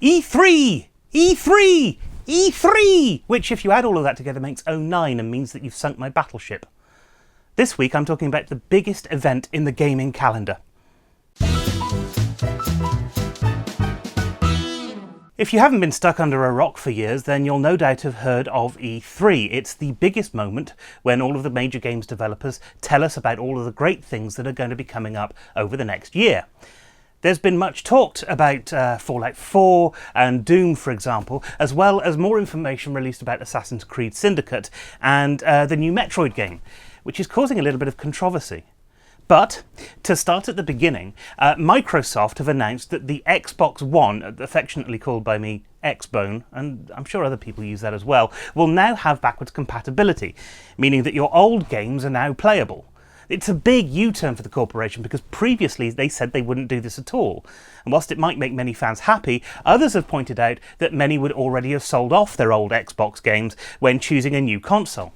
E3! E3! E3! Which, if you add all of that together, makes 09 and means that you've sunk my battleship. This week I'm talking about the biggest event in the gaming calendar. If you haven't been stuck under a rock for years, then you'll no doubt have heard of E3. It's the biggest moment when all of the major games developers tell us about all of the great things that are going to be coming up over the next year. There's been much talked about Fallout 4 and Doom, for example, as well as more information released about Assassin's Creed Syndicate and the new Metroid game, which is causing a little bit of controversy. But, to start at the beginning, Microsoft have announced that the Xbox One, affectionately called by me Xbone, and I'm sure other people use that as well, will now have backwards compatibility, meaning that your old games are now playable. It's a big U-turn for the corporation because previously they said they wouldn't do this at all. And whilst it might make many fans happy, others have pointed out that many would already have sold off their old Xbox games when choosing a new console.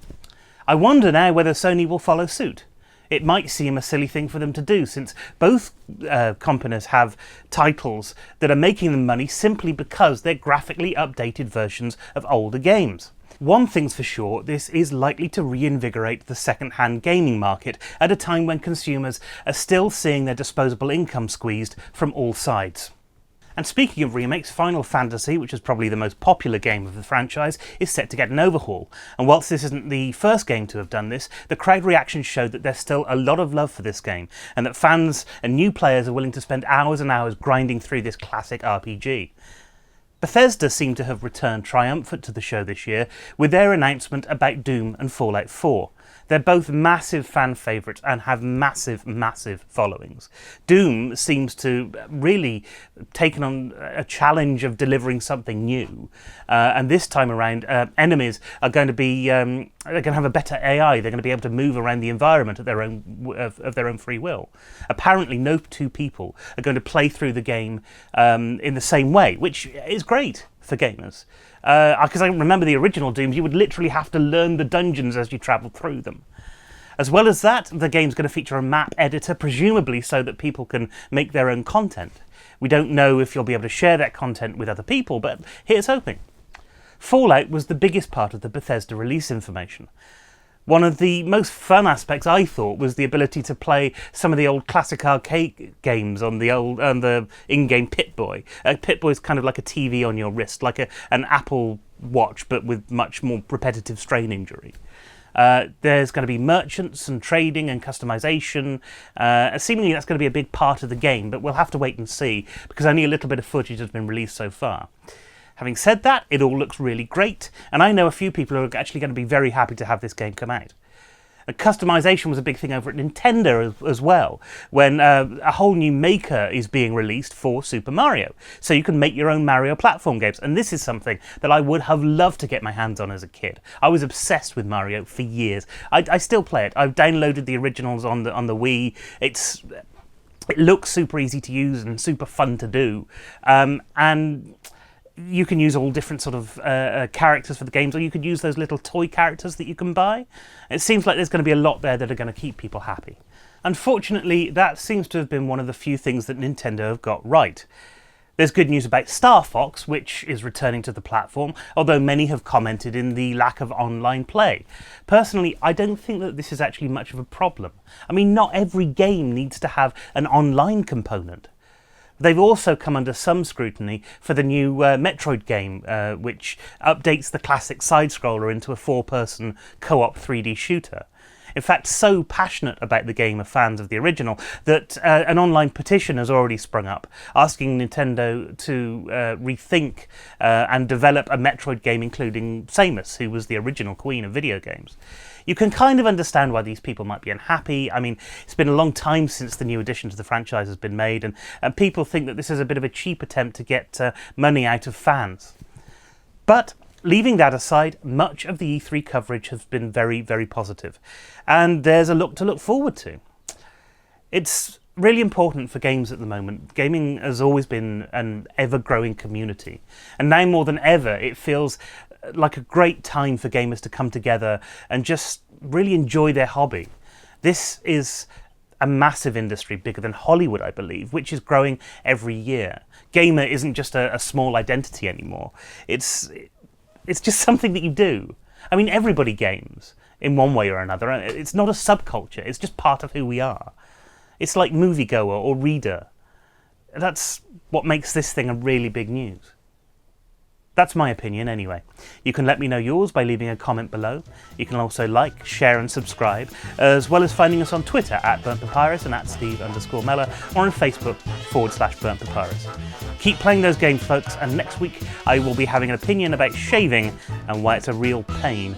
I wonder now whether Sony will follow suit. It might seem a silly thing for them to do, since both companies have titles that are making them money simply because they're graphically updated versions of older games. One thing's for sure, this is likely to reinvigorate the second-hand gaming market at a time when consumers are still seeing their disposable income squeezed from all sides. And speaking of remakes, Final Fantasy, which is probably the most popular game of the franchise, is set to get an overhaul. And whilst this isn't the first game to have done this, the crowd reaction showed that there's still a lot of love for this game, and that fans and new players are willing to spend hours and hours grinding through this classic RPG. Bethesda seemed to have returned triumphant to the show this year with their announcement about Doom and Fallout 4. They're both massive fan favourites and have massive, massive followings. Doom seems to really taken on a challenge of delivering something new, and this time around, enemies are going to be they're going to have a better AI. They're going to be able to move around the environment at their own of their own free will. Apparently, no two people are going to play through the game in the same way, which is great for gamers. Because I remember the original Dooms, you would literally have to learn the dungeons as you travelled through them. As well as that, the game's going to feature a map editor, presumably so that people can make their own content. We don't know if you'll be able to share that content with other people, but here's hoping. Fallout was the biggest part of the Bethesda release information. One of the most fun aspects, I thought, was the ability to play some of the old classic arcade games on the in-game Pip-Boy. Pip-Boy's kind of like a TV on your wrist, like an Apple Watch, but with much more repetitive strain injury. There's going to be merchants and trading and customization. Seemingly that's going to be a big part of the game, but we'll have to wait and see, because only a little bit of footage has been released so far. Having said that, it all looks really great, and I know a few people who are actually going to be very happy to have this game come out. Customization was a big thing over at Nintendo as well, when a whole new maker is being released for Super Mario. So you can make your own Mario platform games, and this is something that I would have loved to get my hands on as a kid. I was obsessed with Mario for years. I still play it. I've downloaded the originals on the Wii. It looks super easy to use and super fun to do, and you can use all different sort of characters for the games, or you could use those little toy characters that you can buy. It seems like there's going to be a lot there that are going to keep people happy. Unfortunately, that seems to have been one of the few things that Nintendo have got right. There's good news about Star Fox, which is returning to the platform, although many have commented in the lack of online play. Personally, I don't think that this is actually much of a problem. I mean, not every game needs to have an online component. They've also come under some scrutiny for the new Metroid game, which updates the classic side-scroller into a four-person co-op 3D shooter. In fact, so passionate about the game are fans of the original that an online petition has already sprung up, asking Nintendo to rethink and develop a Metroid game including Samus, who was the original queen of video games. You can kind of understand why these people might be unhappy. I mean, it's been a long time since the new addition to the franchise has been made, and people think that this is a bit of a cheap attempt to get money out of fans. But leaving that aside, much of the E3 coverage has been very, very positive, and there's a lot to look forward to. It's really important for games at the moment. Gaming has always been an ever-growing community, and now more than ever it feels like a great time for gamers to come together and just really enjoy their hobby. This is a massive industry, bigger than Hollywood, I believe, which is growing every year. Gamer isn't just a small identity anymore. It's just something that you do. I mean, everybody games in one way or another. It's not a subculture. It's just part of who we are. It's like moviegoer or reader. That's what makes this thing a really big news. That's my opinion anyway. You can let me know yours by leaving a comment below. You can also like, share and subscribe, as well as finding us on Twitter at @BurntPapyrus and @Steve_Mellor, or on Facebook /BurntPapyrus. Keep playing those games, folks, and next week I will be having an opinion about shaving and why it's a real pain.